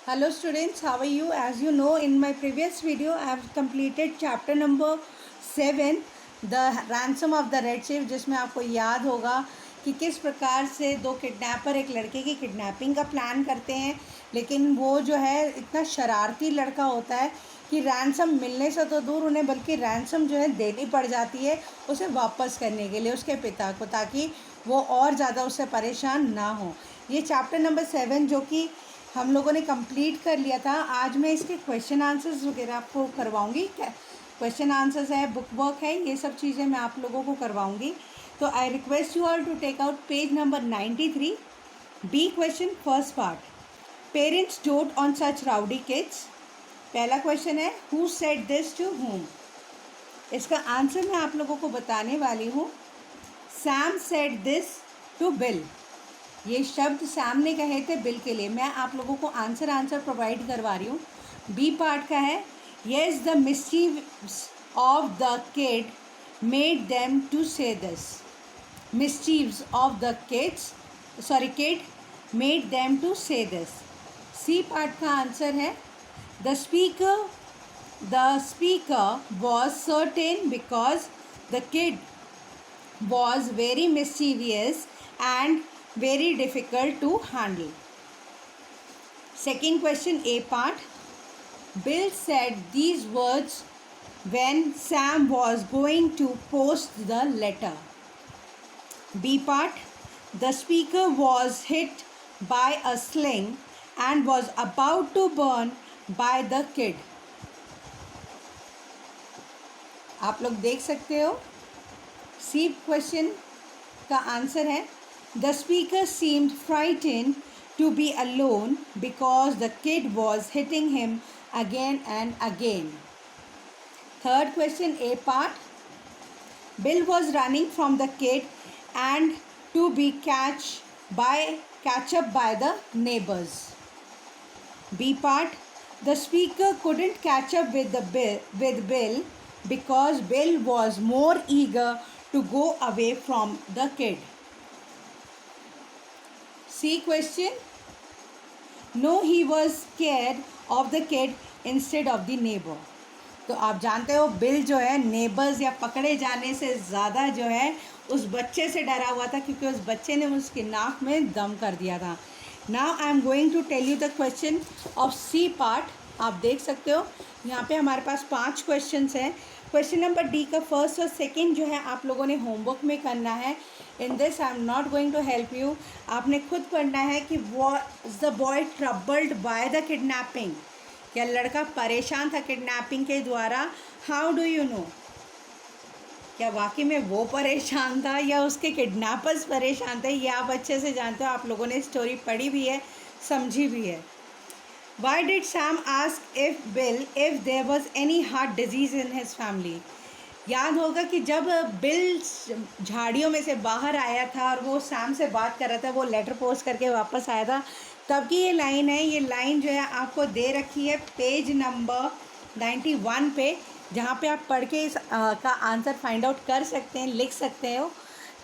Hello students, how are you? As you know, in my previous video, I have completed chapter number 7, the ransom of the red chief, जिसमें आपको याद होगा कि किस प्रकार से दो किडनैपर एक लड़के की किडनैपिंग का प्लान करते हैं, लेकिन वो जो है इतना शरारती लड़का होता है कि रैंसम मिलने से तो दूर उन्हें बल्कि रैंसम जो है देनी पड़ जाती है उसे वापस करने के लिए उसके पिता को, ताकि वो और ज़्यादा उससे परेशान ना हो। ये चैप्टर नंबर 7 जो कि हम लोगों ने कंप्लीट कर लिया था। आज मैं इसके क्वेश्चन आंसर्स वगैरह आपको करवाऊंगी। क्वेश्चन आंसर्स है, बुक वर्क है, ये सब चीज़ें मैं आप लोगों को करवाऊंगी। तो I request you all to take out page number 93, B question first part, parents dote on such rowdy kids. पहला क्वेश्चन है, who said this to whom। इसका आंसर मैं आप लोगों को बताने वाली हूँ। Sam said this to Bill. ये शब्द सैम ने कहे थे बिल के लिए। मैं आप लोगों को आंसर प्रोवाइड करवा रही हूँ। बी पार्ट का है, येस द मिस्चीव्स of the kid made them to say this. मिस्चीव्स of the kid made them to say this. C part का आंसर है, the speaker was certain because the kid was very mischievous and very difficult to handle. Second question, A part, Bill said these words when Sam was going to post the letter. B part, the speaker was hit by a sling and was about to burn by the kid. आप लोग देख सकते हो। C question का answer है, the speaker seemed frightened to be alone because the kid was hitting him again and again. Third question, A part, Bill was running from the kid and to be catch up by the neighbours. B part, the speaker couldn't catch up with Bill because Bill was more eager to go away from the kid. C question, no, he was scared of the kid instead of the neighbor. तो आप जानते हो bill जो है neighbours या पकड़े जाने से ज़्यादा जो है उस बच्चे से डरा हुआ था, क्योंकि उस बच्चे ने उसकी नाक में दम कर दिया था। Now I am going to tell you the question of C part. आप देख सकते हो यहाँ पे हमारे पास 5 क्वेश्चंस हैं। क्वेश्चन नंबर डी का फर्स्ट और सेकंड जो है आप लोगों ने होमवर्क में करना है। In this I am not going to help you. आपने खुद पढ़ना है कि was the boy troubled by the kidnapping. क्या लड़का परेशान था किडनैपिंग के द्वारा? हाउ डू यू नो, क्या वाकई में वो परेशान था या उसके किडनैपर्स परेशान थे? ये आप अच्छे से जानते हो, आप लोगों ने स्टोरी पढ़ी भी है, समझी भी है। Why did Sam ask Bill if there was any heart disease in his family? याद होगा कि जब बिल झाड़ियों में से बाहर आया था और वो सैम से बात कर रहा था, वो लेटर पोस्ट करके वापस आया था, तब की ये लाइन है। ये लाइन जो है आपको दे रखी है पेज नंबर 91 पे, जहाँ पे आप पढ़ के इस का आंसर फाइंड आउट कर सकते हैं, लिख सकते हो।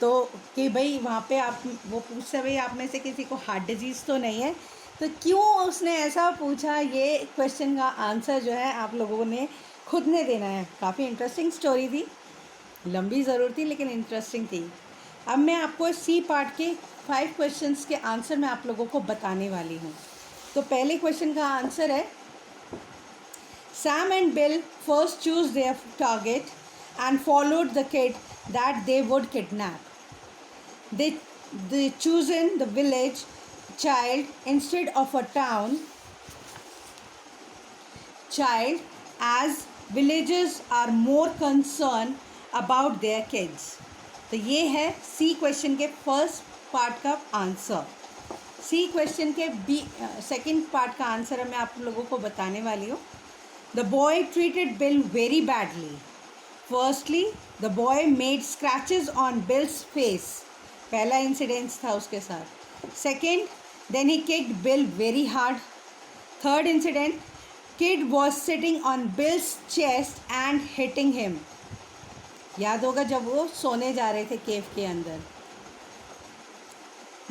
तो कि भाई वहाँ पे आप वो पूछते भाई आप में से किसी को हार्ट डिजीज़ तो नहीं है, तो क्यों उसने ऐसा पूछा, ये क्वेश्चन का आंसर जो है आप लोगों ने खुद ने देना है। काफ़ी इंटरेस्टिंग स्टोरी थी, लंबी ज़रूर थी लेकिन इंटरेस्टिंग थी। अब मैं आपको सी पार्ट के 5 क्वेश्चंस के आंसर मैं आप लोगों को बताने वाली हूँ। तो पहले क्वेश्चन का आंसर है, Sam and bill first choose their target and followed the kid that they would kidnap. They chosen the village child instead of a town child, as villagers are more concerned about their kids. तो ये है सी question के first part का answer. सी question के B second part का answer मैं आप लोगों को बताने वाली हूँ। The boy treated bill very badly. Firstly, the boy made scratches on bills face. पहला इंसिडेंस था उसके साथ। Second, then he kicked Bill very hard. Third incident, kid was sitting on Bill's chest and hitting him. याद होगा जब वो सोने जा रहे थे केव के अंदर।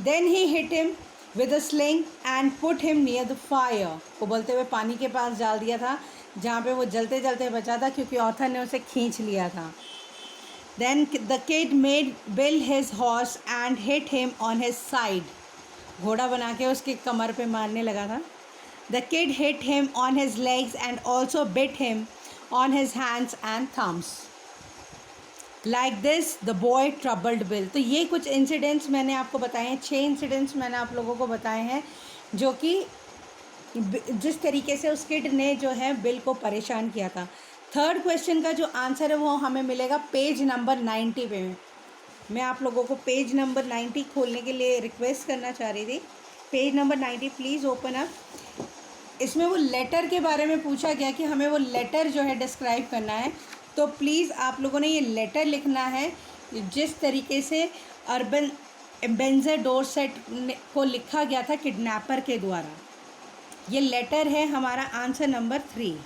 Then he hit him with a sling and put him near the fire, वो बोलते हुए पानी के पास डाल दिया था जहाँ पे वो जलते जलते बचा था क्योंकि ऑथर ने उसे खींच लिया था. Then the kid made Bill his horse and hit him on his side, घोड़ा बना के उसके कमर पे मारने लगा था. The kid hit him on his legs and also bit him on his hands and thumbs. Like this the boy troubled Bill. तो ये कुछ इंसिडेंट्स मैंने आपको बताए हैं, 6 इंसिडेंट्स मैंने आप लोगों को बताए हैं जो कि जिस तरीके से उस किड ने जो है बिल को परेशान किया था. थर्ड क्वेश्चन का जो आंसर है वो हमें मिलेगा पेज नंबर 90 पे. मैं आप लोगों को पेज नंबर 90 खोलने के लिए रिक्वेस्ट करना चाह रही थी. Page number 90 please open up. इसमें वो लेटर के बारे में पूछा गया कि हमें वो लेटर जो है डिस्क्राइब करना है. तो प्लीज़ आप लोगों ने ये लेटर लिखना है जिस तरीके से अर्बन एबेंज़र डोरसेट को लिखा गया था किडनैपर के द्वारा. ये लेटर है हमारा answer number 3.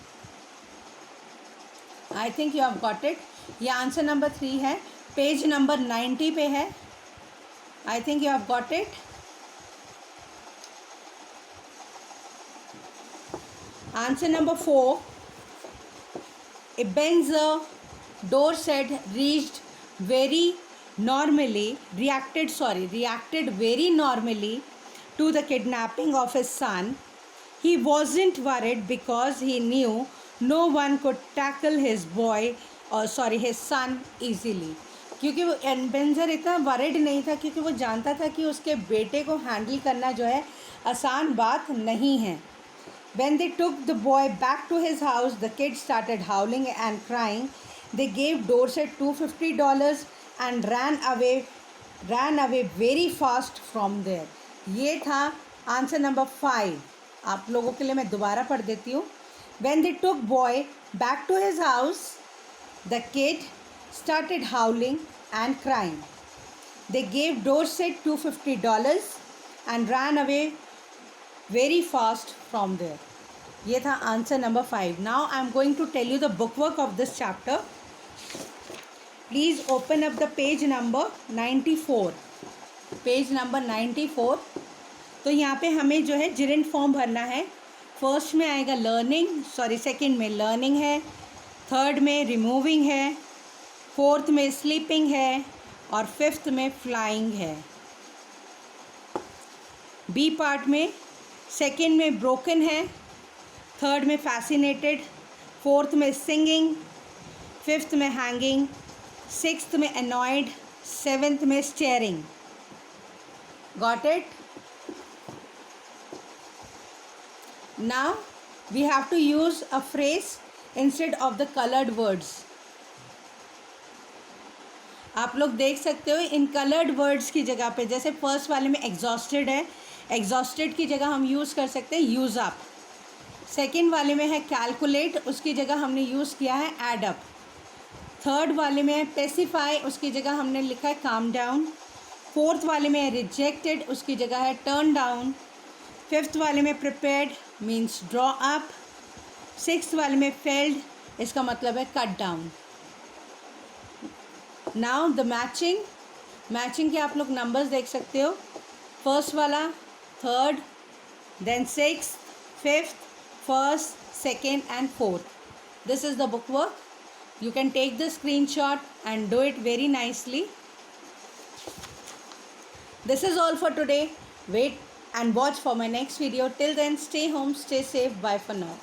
I think you have got it. ये आंसर नंबर 3 है, पेज नंबर 90 पे है. I think you have got it. Answer number 4, Ebenezer Dorset reacted very normally to the kidnapping of his son. He wasn't worried because he knew no one could tackle his son easily. क्योंकि वो एबेंजर इतना worried नहीं था क्योंकि वो जानता था कि उसके बेटे को हैंडल करना जो है आसान बात नहीं है. When they took the boy back to his house, the kid started howling and crying. They gave Dorset $250 and ran away very fast from there. ये था आंसर नंबर 5. आप लोगों के लिए मैं दोबारा पढ़ देती हूँ. When they took boy back to his house, the kid started howling and crying. They gave Dorset $250 and ran away very fast from there. ये था answer number 5. Now I am going to tell you the book work of this chapter. Please open up the page number 94. Page number 94. तो यहाँ पे हमें जो है जिरेंट form भरना है. फर्स्ट में आएगा लर्निंग, सेकंड में लर्निंग है, थर्ड में रिमूविंग है, फोर्थ में स्लीपिंग है और फिफ्थ में फ्लाइंग है. बी पार्ट में सेकंड में ब्रोकन है, थर्ड में फैसिनेटेड, फोर्थ में सिंगिंग, फिफ्थ में हैंगिंग, सिक्स्थ में अनॉयड, सेवेंथ में staring. Got it. Now we have to use a phrase instead of the coloured words. आप लोग देख सकते हो इन कलर्ड वर्ड्स की जगह पे, जैसे फर्स्ट वाले में एग्जॉस्टेड है, एग्जॉस्टेड की जगह हम यूज़ कर सकते हैं यूज़ अप. सेकेंड वाले में है कैलकुलेट, उसकी जगह हमने यूज़ किया है एड अप. थर्ड वाले में है पेसिफाई, उसकी जगह हमने लिखा है काम डाउन. फोर्थ वाले में है रिजेक्टेड, उसकी जगह है टर्न डाउन. फिफ्थ वाले में prepared means draw up. Sixth वाले में फेल्ड, इसका मतलब है cut down. Now the matching के आप लोग नंबर्स देख सकते हो. फर्स्ट वाला third, then sixth, fifth, first, second and fourth. This is the book work. You can take the screenshot and do it very nicely. This is all for today. Wait and watch for my next video. Till then, stay home, stay safe. Bye for now.